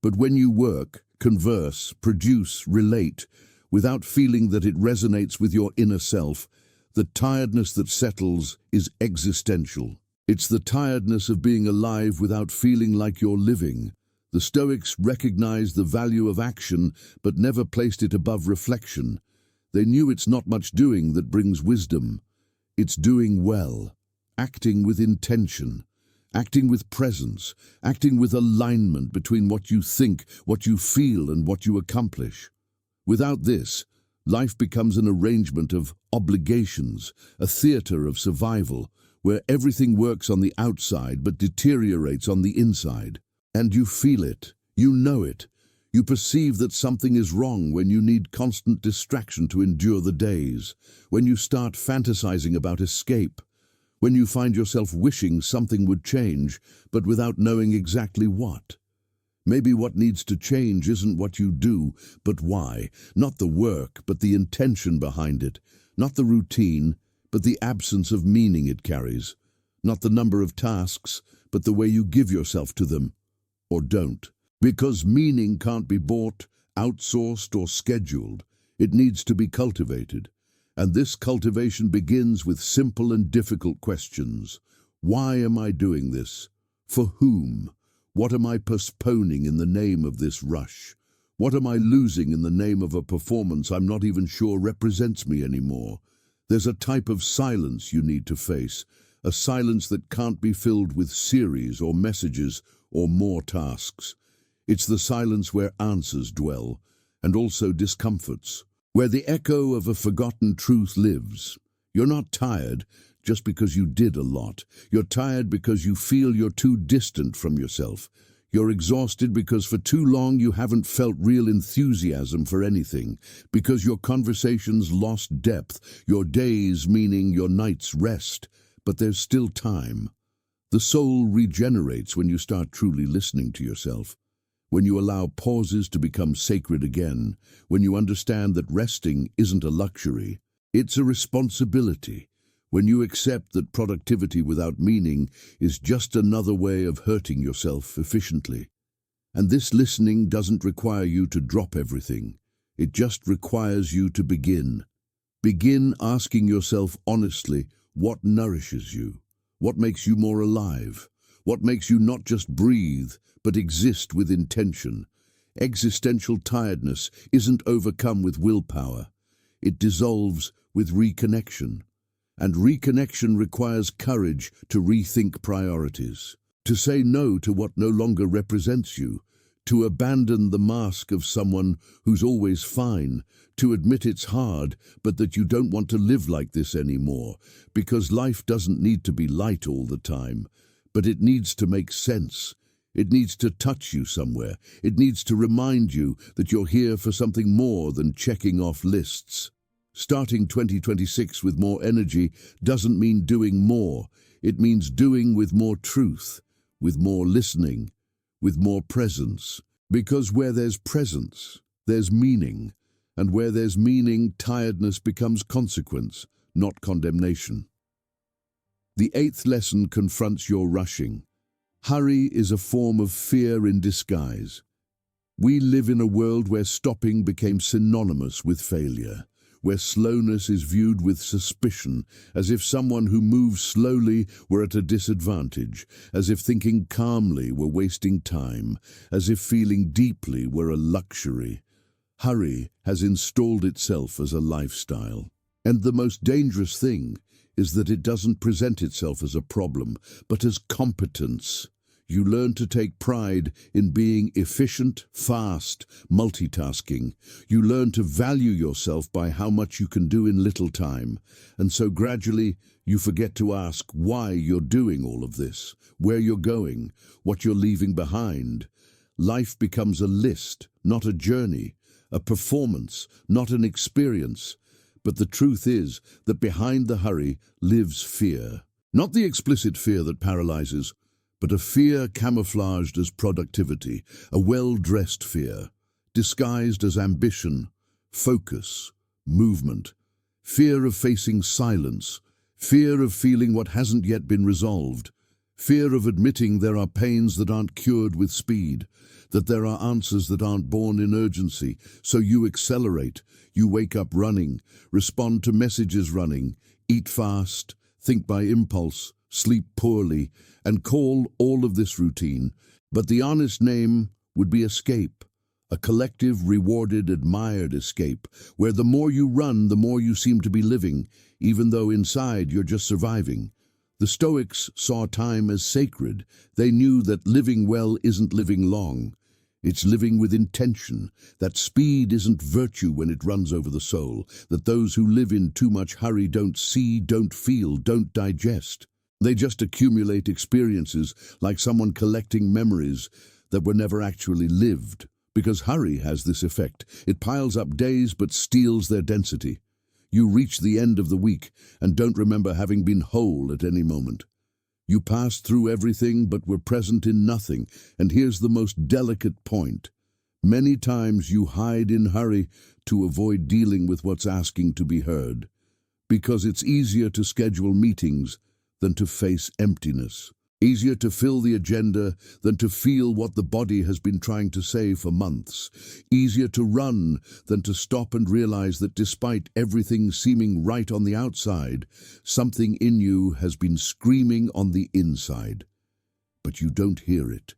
But when you work, converse, produce, relate, without feeling that it resonates with your inner self, the tiredness that settles is existential. It's the tiredness of being alive without feeling like you're living. The Stoics recognized the value of action, but never placed it above reflection. They knew it's not much doing that brings wisdom. It's doing well, acting with intention, acting with presence, acting with alignment between what you think, what you feel, and what you accomplish. Without this, life becomes an arrangement of obligations, a theater of survival, where everything works on the outside but deteriorates on the inside. And you feel it, you know it. You perceive that something is wrong when you need constant distraction to endure the days, when you start fantasizing about escape, when you find yourself wishing something would change, but without knowing exactly what. Maybe what needs to change isn't what you do, but why. Not the work, but the intention behind it. Not the routine, but the absence of meaning it carries. Not the number of tasks, but the way you give yourself to them. Or don't. Because meaning can't be bought, outsourced, or scheduled. It needs to be cultivated. And this cultivation begins with simple and difficult questions. Why am I doing this? For whom? What am I postponing in the name of this rush? What am I losing in the name of a performance I'm not even sure represents me anymore? There's a type of silence you need to face, a silence that can't be filled with series or messages or more tasks. It's the silence where answers dwell, and also discomforts, where the echo of a forgotten truth lives. You're not tired just because you did a lot. You're tired because you feel you're too distant from yourself. You're exhausted because for too long you haven't felt real enthusiasm for anything, because your conversations lost depth, your days meaning your nights rest. But there's still time. The soul regenerates when you start truly listening to yourself, when you allow pauses to become sacred again, when you understand that resting isn't a luxury, it's a responsibility, when you accept that productivity without meaning is just another way of hurting yourself efficiently. And this listening doesn't require you to drop everything. It just requires you to begin. Begin asking yourself honestly what nourishes you. What makes you more alive? What makes you not just breathe, but exist with intention? Existential tiredness isn't overcome with willpower. It dissolves with reconnection. And reconnection requires courage to rethink priorities, to say no to what no longer represents you, to abandon the mask of someone who's always fine, to admit it's hard, but that you don't want to live like this anymore, because life doesn't need to be light all the time, but it needs to make sense. It needs to touch you somewhere. It needs to remind you that you're here for something more than checking off lists. Starting 2026 with more energy doesn't mean doing more. It means doing with more truth, with more listening, with more presence. Because where there's presence, there's meaning. And where there's meaning, tiredness becomes consequence, not condemnation. The 8th lesson confronts your rushing. Hurry is a form of fear in disguise. We live in a world where stopping became synonymous with failure, where slowness is viewed with suspicion, as if someone who moves slowly were at a disadvantage, as if thinking calmly were wasting time, as if feeling deeply were a luxury. Hurry has installed itself as a lifestyle. And the most dangerous thing is that it doesn't present itself as a problem, but as competence. You learn to take pride in being efficient, fast, multitasking. You learn to value yourself by how much you can do in little time. And so gradually, you forget to ask why you're doing all of this, where you're going, what you're leaving behind. Life becomes a list, not a journey, a performance, not an experience. But the truth is that behind the hurry lives fear. Not the explicit fear that paralyzes, but a fear camouflaged as productivity, a well-dressed fear, disguised as ambition, focus, movement, fear of facing silence, fear of feeling what hasn't yet been resolved, fear of admitting there are pains that aren't cured with speed, that there are answers that aren't born in urgency, so you accelerate, you wake up running, respond to messages running, eat fast, think by impulse, sleep poorly, and call all of this routine. But the honest name would be escape, a collective, rewarded, admired escape, where the more you run, the more you seem to be living, even though inside you're just surviving. The Stoics saw time as sacred. They knew that living well isn't living long. It's living with intention, that speed isn't virtue when it runs over the soul, that those who live in too much hurry don't see, don't feel, don't digest. They just accumulate experiences like someone collecting memories that were never actually lived. Because hurry has this effect. It piles up days but steals their density. You reach the end of the week and don't remember having been whole at any moment. You passed through everything but were present in nothing, and here's the most delicate point. Many times you hide in hurry to avoid dealing with what's asking to be heard, because it's easier to schedule meetings than to face emptiness, easier to fill the agenda than to feel what the body has been trying to say for months, easier to run than to stop and realize that despite everything seeming right on the outside, something in you has been screaming on the inside. But you don't hear it,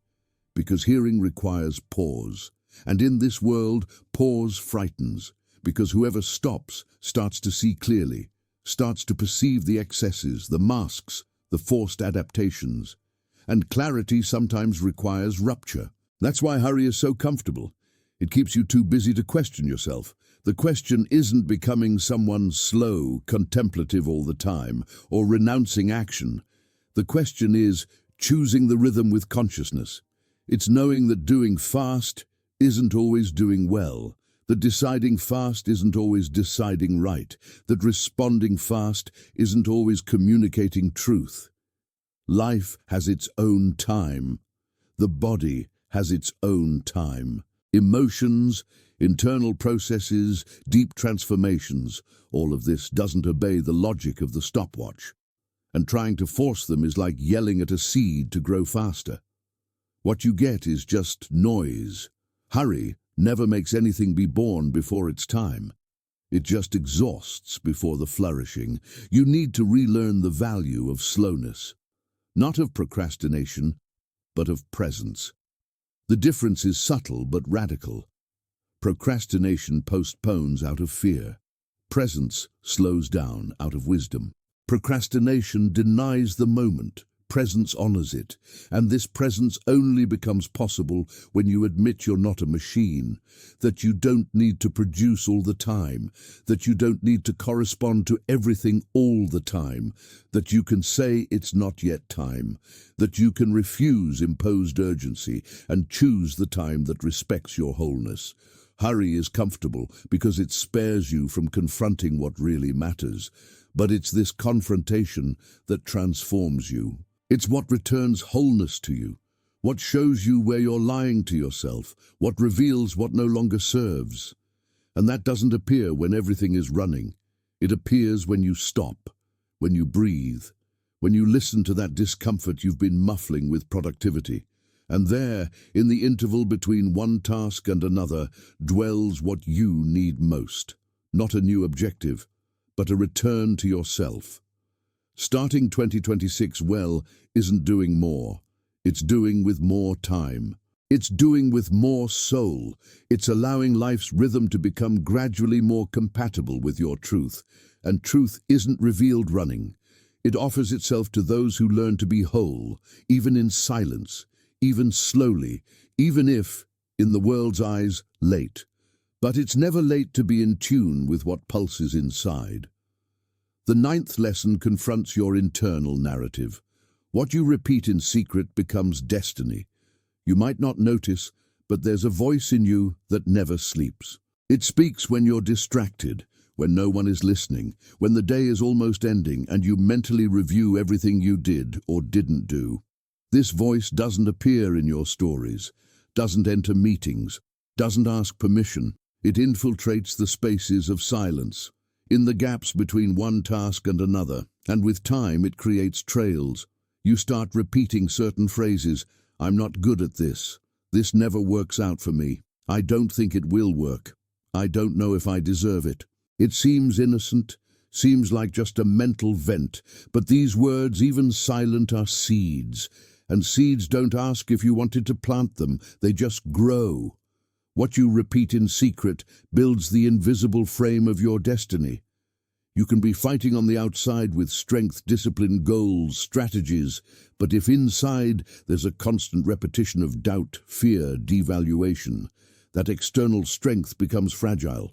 because hearing requires pause. And in this world, pause frightens, because whoever stops starts to see clearly, starts to perceive the excesses, the masks, the forced adaptations. And clarity sometimes requires rupture. That's why hurry is so comfortable. It keeps you too busy to question yourself. The question isn't becoming someone slow, contemplative all the time, or renouncing action. The question is choosing the rhythm with consciousness. It's knowing that doing fast isn't always doing well, that deciding fast isn't always deciding right, that responding fast isn't always communicating truth. Life has its own time. The body has its own time. Emotions, internal processes, deep transformations, all of this doesn't obey the logic of the stopwatch. And trying to force them is like yelling at a seed to grow faster. What you get is just noise. Hurry never makes anything be born before its time. It just exhausts before the flourishing. You need to relearn the value of slowness. Not of procrastination, but of presence. The difference is subtle but radical. Procrastination postpones out of fear. Presence slows down out of wisdom. Procrastination denies the moment. Presence honors it, and this presence only becomes possible when you admit you're not a machine, that you don't need to produce all the time, that you don't need to correspond to everything all the time, that you can say it's not yet time, that you can refuse imposed urgency and choose the time that respects your wholeness. Hurry is comfortable because it spares you from confronting what really matters, but it's this confrontation that transforms you. It's what returns wholeness to you, what shows you where you're lying to yourself, what reveals what no longer serves. And that doesn't appear when everything is running. It appears when you stop, when you breathe, when you listen to that discomfort you've been muffling with productivity. And there, in the interval between one task and another, dwells what you need most. Not a new objective, but a return to yourself. Starting 2026 well isn't doing more. It's doing with more time. It's doing with more soul. It's allowing life's rhythm to become gradually more compatible with your truth. And truth isn't revealed running. It offers itself to those who learn to be whole, even in silence, even slowly, even if, in the world's eyes, late. But it's never late to be in tune with what pulses inside. The 9th lesson confronts your internal narrative. What you repeat in secret becomes destiny. You might not notice, but there's a voice in you that never sleeps. It speaks when you're distracted, when no one is listening, when the day is almost ending and you mentally review everything you did or didn't do. This voice doesn't appear in your stories, doesn't enter meetings, doesn't ask permission. It infiltrates the spaces of silence, in the gaps between one task and another, and with time it creates trails. You start repeating certain phrases. I'm not good at this. This never works out for me. I don't think it will work. I don't know if I deserve it. It seems innocent, seems like just a mental vent, but these words, even silent, are seeds. And seeds don't ask if you wanted to plant them, they just grow. What you repeat in secret builds the invisible frame of your destiny. You can be fighting on the outside with strength, discipline, goals, strategies, but if inside there's a constant repetition of doubt, fear, devaluation, that external strength becomes fragile,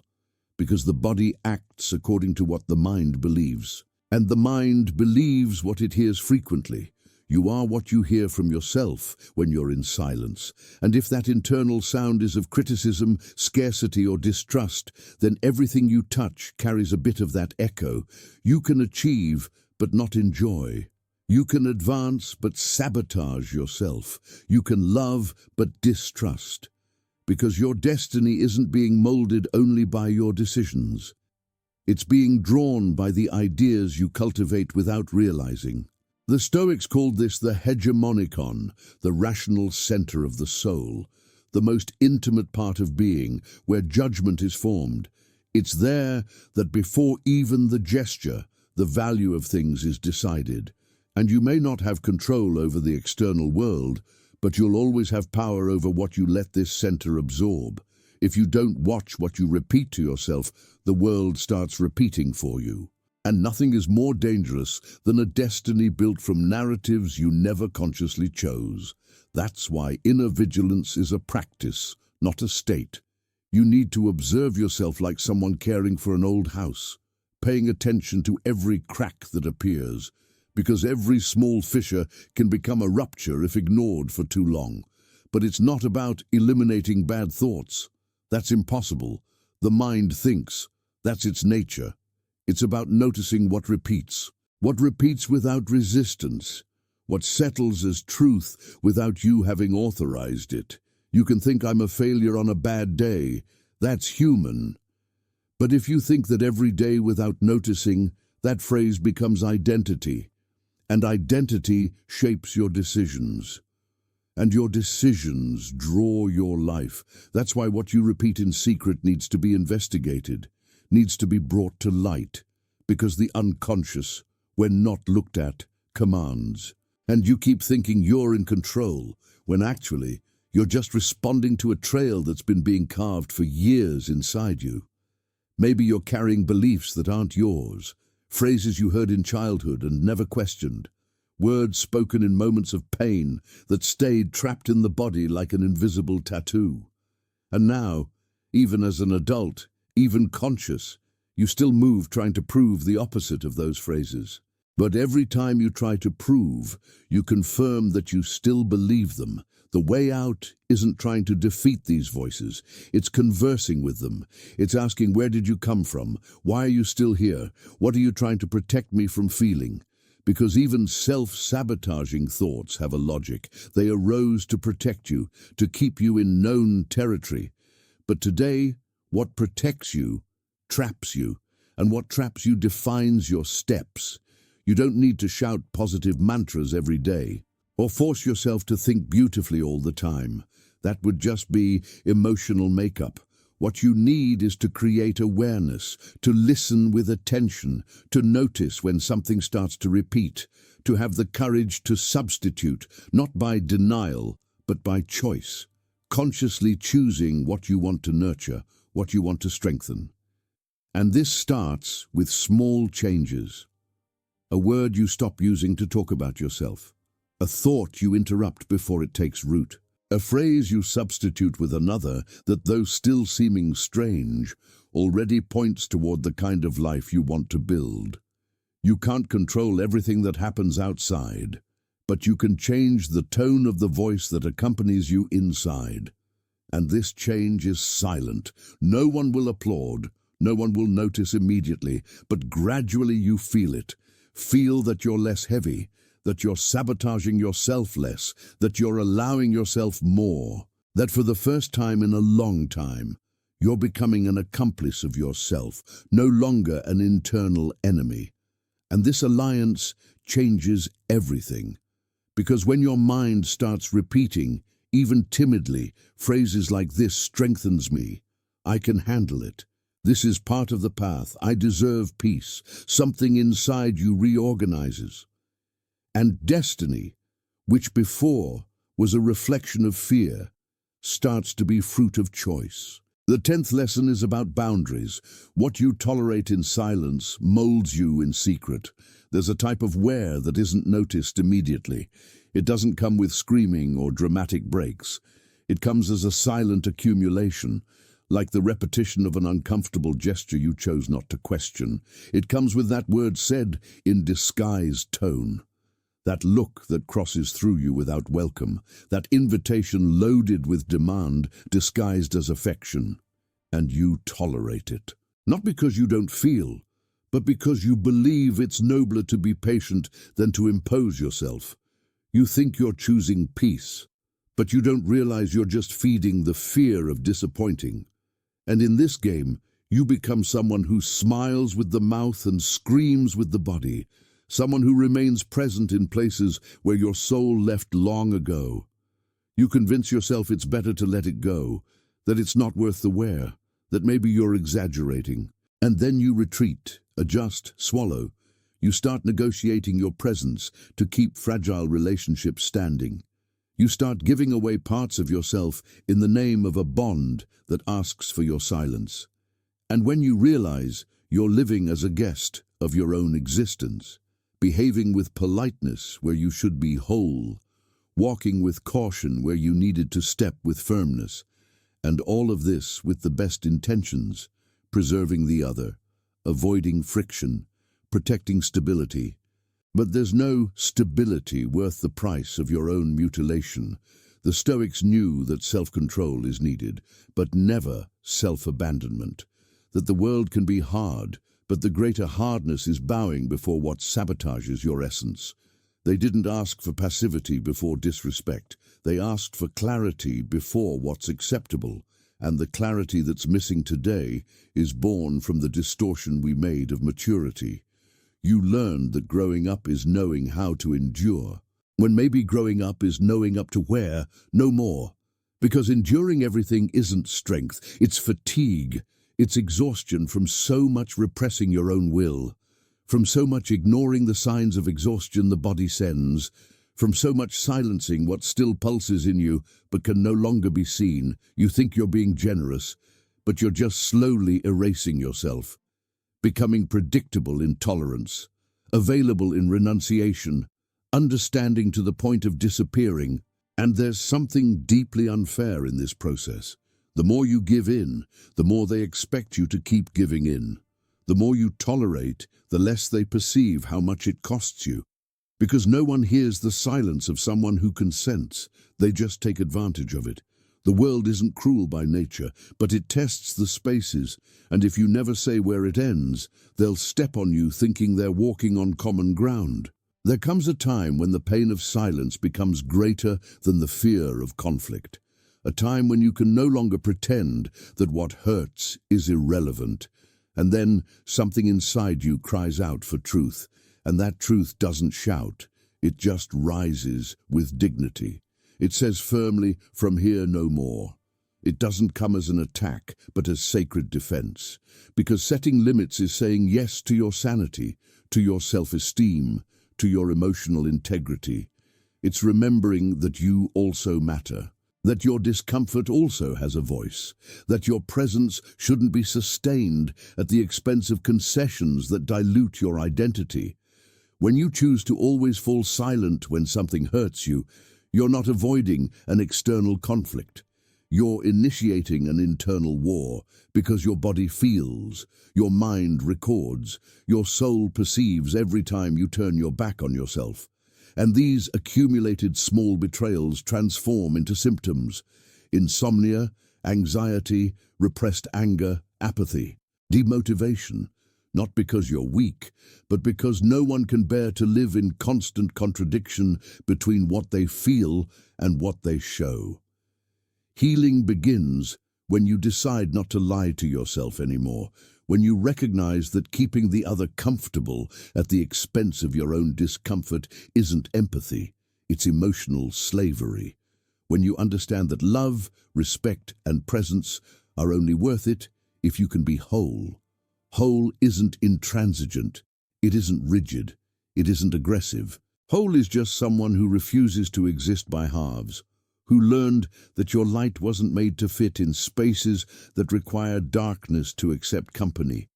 because the body acts according to what the mind believes. And the mind believes what it hears frequently. You are what you hear from yourself when you're in silence. And if that internal sound is of criticism, scarcity, or distrust, then everything you touch carries a bit of that echo. You can achieve, but not enjoy. You can advance, but sabotage yourself. You can love, but distrust. Because your destiny isn't being molded only by your decisions. It's being drawn by the ideas you cultivate without realizing. The Stoics called this the hegemonikon, the rational center of the soul, the most intimate part of being, where judgment is formed. It's there that before even the gesture, the value of things is decided. And you may not have control over the external world, but you'll always have power over what you let this center absorb. If you don't watch what you repeat to yourself, the world starts repeating for you. And nothing is more dangerous than a destiny built from narratives you never consciously chose. That's why inner vigilance is a practice, not a state. You need to observe yourself like someone caring for an old house, paying attention to every crack that appears, because every small fissure can become a rupture if ignored for too long. But it's not about eliminating bad thoughts. That's impossible. The mind thinks. That's its nature. It's about noticing what repeats without resistance, what settles as truth without you having authorized it. You can think I'm a failure on a bad day. That's human. But if you think that every day without noticing, that phrase becomes identity. And identity shapes your decisions. And your decisions draw your life. That's why what you repeat in secret needs to be investigated, needs to be brought to light, because the unconscious, when not looked at, commands. And you keep thinking you're in control, when actually you're just responding to a trail that's been being carved for years inside you. Maybe you're carrying beliefs that aren't yours, phrases you heard in childhood and never questioned, words spoken in moments of pain that stayed trapped in the body like an invisible tattoo. And now, even as an adult, even conscious, you still move trying to prove the opposite of those phrases. But every time you try to prove, you confirm that you still believe them. The way out isn't trying to defeat these voices. It's conversing with them. It's asking, where did you come from? Why are you still here? What are you trying to protect me from feeling? Because even self-sabotaging thoughts have a logic. They arose to protect you, to keep you in known territory. But today, what protects you traps you, and what traps you defines your steps. You don't need to shout positive mantras every day, or force yourself to think beautifully all the time. That would just be emotional makeup. What you need is to create awareness, to listen with attention, to notice when something starts to repeat, to have the courage to substitute, not by denial, but by choice, consciously choosing what you want to nurture, what you want to strengthen. And this starts with small changes. A word you stop using to talk about yourself. A thought you interrupt before it takes root. A phrase you substitute with another that, though still seeming strange, already points toward the kind of life you want to build. You can't control everything that happens outside, but you can change the tone of the voice that accompanies you inside. And this change is silent. No one will applaud. No one will notice immediately, but gradually you feel it. Feel that you're less heavy, that you're sabotaging yourself less, that you're allowing yourself more, that for the first time in a long time, you're becoming an accomplice of yourself, no longer an internal enemy. And this alliance changes everything. Because when your mind starts repeating, even timidly, phrases like this strengthens me. I can handle it. This is part of the path. I deserve peace. Something inside you reorganizes. And destiny, which before was a reflection of fear, starts to be fruit of choice. The 10th lesson is about boundaries. What you tolerate in silence molds you in secret. There's a type of wear that isn't noticed immediately. It doesn't come with screaming or dramatic breaks. It comes as a silent accumulation, like the repetition of an uncomfortable gesture you chose not to question. It comes with that word said in disguised tone. That look that crosses through you without welcome. That invitation loaded with demand, disguised as affection. And you tolerate it. Not because you don't feel, but because you believe it's nobler to be patient than to impose yourself. You think you're choosing peace, but you don't realize you're just feeding the fear of disappointing. And in this game, you become someone who smiles with the mouth and screams with the body, someone who remains present in places where your soul left long ago. You convince yourself it's better to let it go, that it's not worth the wear, that maybe you're exaggerating. And then you retreat, adjust, swallow. You start negotiating your presence to keep fragile relationships standing. You start giving away parts of yourself in the name of a bond that asks for your silence. And when you realize you're living as a guest of your own existence, behaving with politeness where you should be whole, walking with caution where you needed to step with firmness, and all of this with the best intentions, preserving the other, avoiding friction, protecting stability. But there's no stability worth the price of your own mutilation. The Stoics knew that self-control is needed, but never self-abandonment. That the world can be hard, but the greater hardness is bowing before what sabotages your essence. They didn't ask for passivity before disrespect. They asked for clarity before what's acceptable. And the clarity that's missing today is born from the distortion we made of maturity. You learned that growing up is knowing how to endure, when maybe growing up is knowing up to where, no more. Because enduring everything isn't strength, it's fatigue, it's exhaustion from so much repressing your own will, from so much ignoring the signs of exhaustion the body sends, from so much silencing what still pulses in you but can no longer be seen. You think you're being generous, but you're just slowly erasing yourself. becoming predictable in tolerance, available in renunciation, understanding to the point of disappearing. And there's something deeply unfair in this process. The more you give in, the more they expect you to keep giving in. The more you tolerate, the less they perceive how much it costs you. Because no one hears the silence of someone who consents, they just take advantage of it. The world isn't cruel by nature, but it tests the spaces, and if you never say where it ends, they'll step on you thinking they're walking on common ground. There comes a time when the pain of silence becomes greater than the fear of conflict. A time when you can no longer pretend that what hurts is irrelevant. And then something inside you cries out for truth, and that truth doesn't shout. It just rises with dignity. It says firmly, "From here no more." It doesn't come as an attack, but as sacred defense. Because setting limits is saying yes to your sanity, to your self-esteem, to your emotional integrity. It's remembering that you also matter, that your discomfort also has a voice, that your presence shouldn't be sustained at the expense of concessions that dilute your identity. When you choose to always fall silent when something hurts you, you're not avoiding an external conflict. You're initiating an internal war because your body feels, your mind records, your soul perceives every time you turn your back on yourself. And these accumulated small betrayals transform into symptoms: insomnia, anxiety, repressed anger, apathy, demotivation. Not because you're weak, but because no one can bear to live in constant contradiction between what they feel and what they show. Healing begins when you decide not to lie to yourself anymore, when you recognize that keeping the other comfortable at the expense of your own discomfort isn't empathy, it's emotional slavery. When you understand that love, respect, and presence are only worth it if you can be whole. Whole isn't intransigent, it isn't rigid, it isn't aggressive. Whole is just someone who refuses to exist by halves, who learned that your light wasn't made to fit in spaces that require darkness to accept company,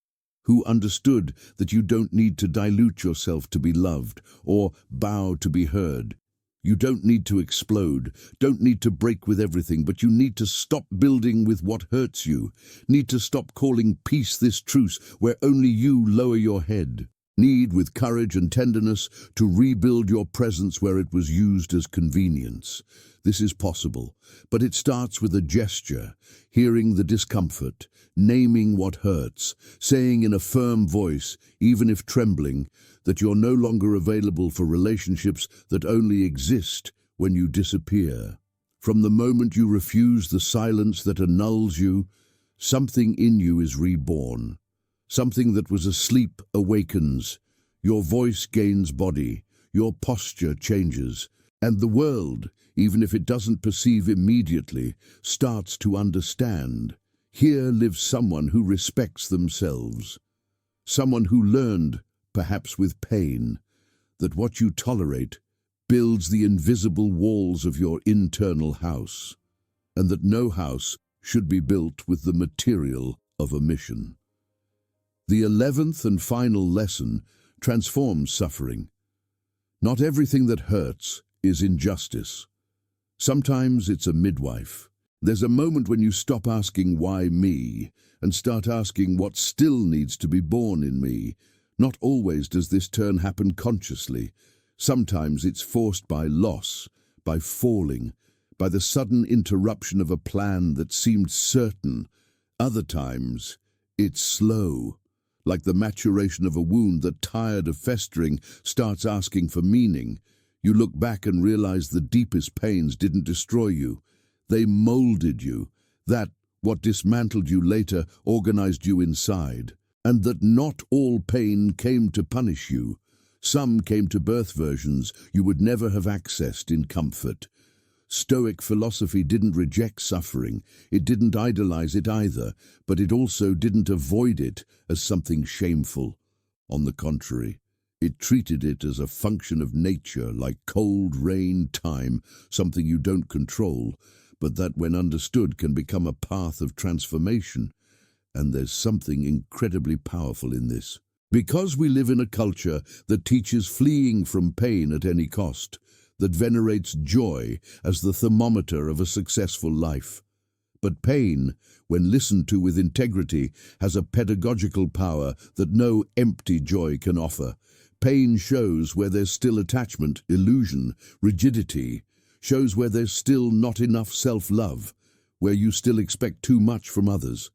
who understood that you don't need to dilute yourself to be loved or bow to be heard. You don't need to explode, don't need to break with everything, but you need to stop building with what hurts you, need to stop calling peace this truce where only you lower your head, need with courage and tenderness to rebuild your presence where it was used as convenience. This is possible, but it starts with a gesture, hearing the discomfort, naming what hurts, saying in a firm voice, even if trembling, that you're no longer available for relationships that only exist when you disappear. From the moment you refuse the silence that annuls you, something in you is reborn. Something that was asleep awakens. Your voice gains body, your posture changes, and the world, even if it doesn't perceive immediately, starts to understand. Here lives someone who respects themselves, someone who learned, perhaps with pain, that what you tolerate builds the invisible walls of your internal house, and that no house should be built with the material of omission. The 11th and final lesson transforms suffering. Not everything that hurts is injustice. Sometimes it's a midwife. There's a moment when you stop asking why me and start asking what still needs to be born in me. Not always does this turn happen consciously. Sometimes it's forced by loss, by falling, by the sudden interruption of a plan that seemed certain. Other times, it's slow, like the maturation of a wound that, tired of festering, starts asking for meaning. You look back and realize the deepest pains didn't destroy you. They molded you. That, what dismantled you later, organized you inside. And that not all pain came to punish you. Some came to birth versions you would never have accessed in comfort. Stoic philosophy didn't reject suffering, it didn't idolize it either, but it also didn't avoid it as something shameful. On the contrary, it treated it as a function of nature, like cold rain, time, something you don't control, but that when understood can become a path of transformation. And there's something incredibly powerful in this. Because we live in a culture that teaches fleeing from pain at any cost, that venerates joy as the thermometer of a successful life. But pain, when listened to with integrity, has a pedagogical power that no empty joy can offer. Pain shows where there's still attachment, illusion, rigidity, shows where there's still not enough self-love, where you still expect too much from others,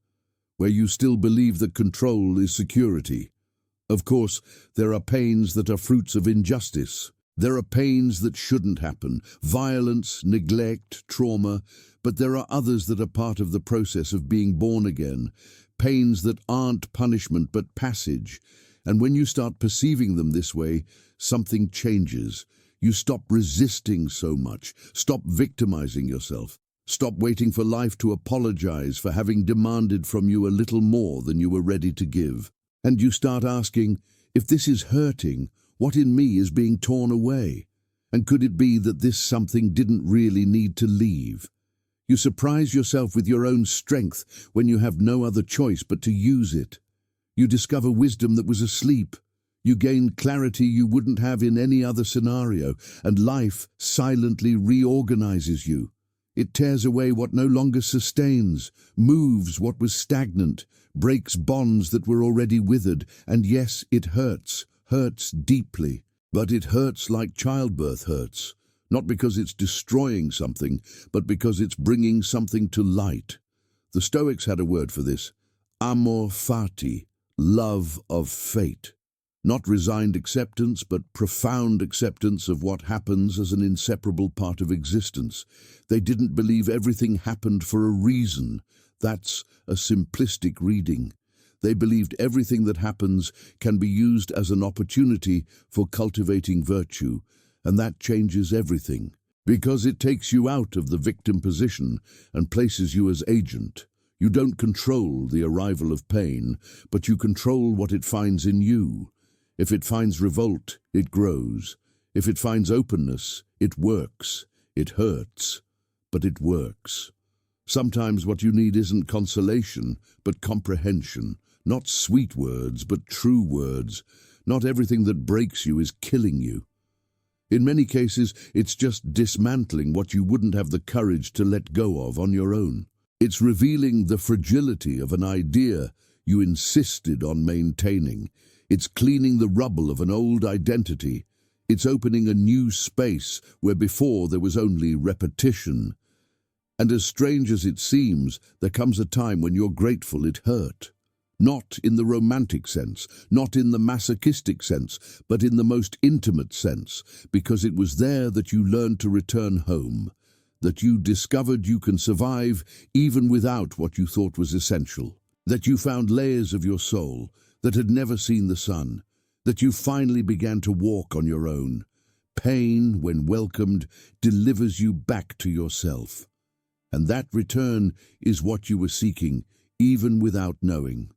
where you still believe that control is security. Of course, there are pains that are fruits of injustice. There are pains that shouldn't happen, violence, neglect, trauma, but there are others that are part of the process of being born again, pains that aren't punishment but passage. And when you start perceiving them this way, something changes. You stop resisting so much, stop victimizing yourself, stop waiting for life to apologize for having demanded from you a little more than you were ready to give. And you start asking, if this is hurting, what in me is being torn away? And could it be that this something didn't really need to leave? You surprise yourself with your own strength when you have no other choice but to use it. You discover wisdom that was asleep. You gain clarity you wouldn't have in any other scenario, and life silently reorganizes you. It tears away what no longer sustains, moves what was stagnant, breaks bonds that were already withered, and yes, it hurts deeply, but it hurts like childbirth hurts, not because it's destroying something, but because it's bringing something to light. The Stoics had a word for this, amor fati, love of fate. Not resigned acceptance, but profound acceptance of what happens as an inseparable part of existence. They didn't believe everything happened for a reason. That's a simplistic reading. They believed everything that happens can be used as an opportunity for cultivating virtue, and that changes everything, because it takes you out of the victim position and places you as agent. You don't control the arrival of pain, but you control what it finds in you. If it finds revolt, it grows. If it finds openness, it works. It hurts, but it works. Sometimes what you need isn't consolation, but comprehension. Not sweet words, but true words. Not everything that breaks you is killing you. In many cases, it's just dismantling what you wouldn't have the courage to let go of on your own. It's revealing the fragility of an idea you insisted on maintaining. It's cleaning the rubble of an old identity. It's opening a new space where before there was only repetition. And as strange as it seems, there comes a time when you're grateful it hurt. Not in the romantic sense, not in the masochistic sense, but in the most intimate sense, because it was there that you learned to return home, that you discovered you can survive even without what you thought was essential, that you found layers of your soul that had never seen the sun, that you finally began to walk on your own. Pain, when welcomed, delivers you back to yourself. And that return is what you were seeking, even without knowing.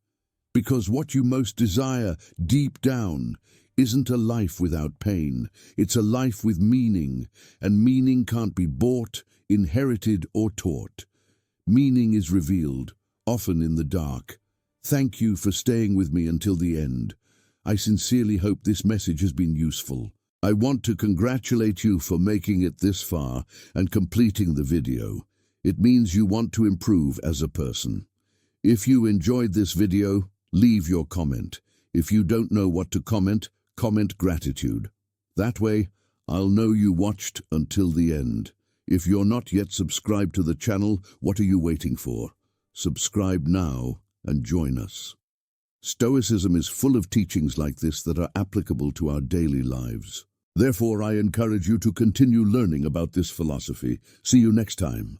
Because what you most desire, deep down, isn't a life without pain. It's a life with meaning, and meaning can't be bought, inherited, or taught. Meaning is revealed, often in the dark. Thank you for staying with me until the end. I sincerely hope this message has been useful. I want to congratulate you for making it this far and completing the video. It means you want to improve as a person. If you enjoyed this video, leave your comment. If you don't know what to comment, comment gratitude. That way, I'll know you watched until the end. If you're not yet subscribed to the channel, what are you waiting for? Subscribe now and join us. Stoicism is full of teachings like this that are applicable to our daily lives. Therefore, I encourage you to continue learning about this philosophy. See you next time.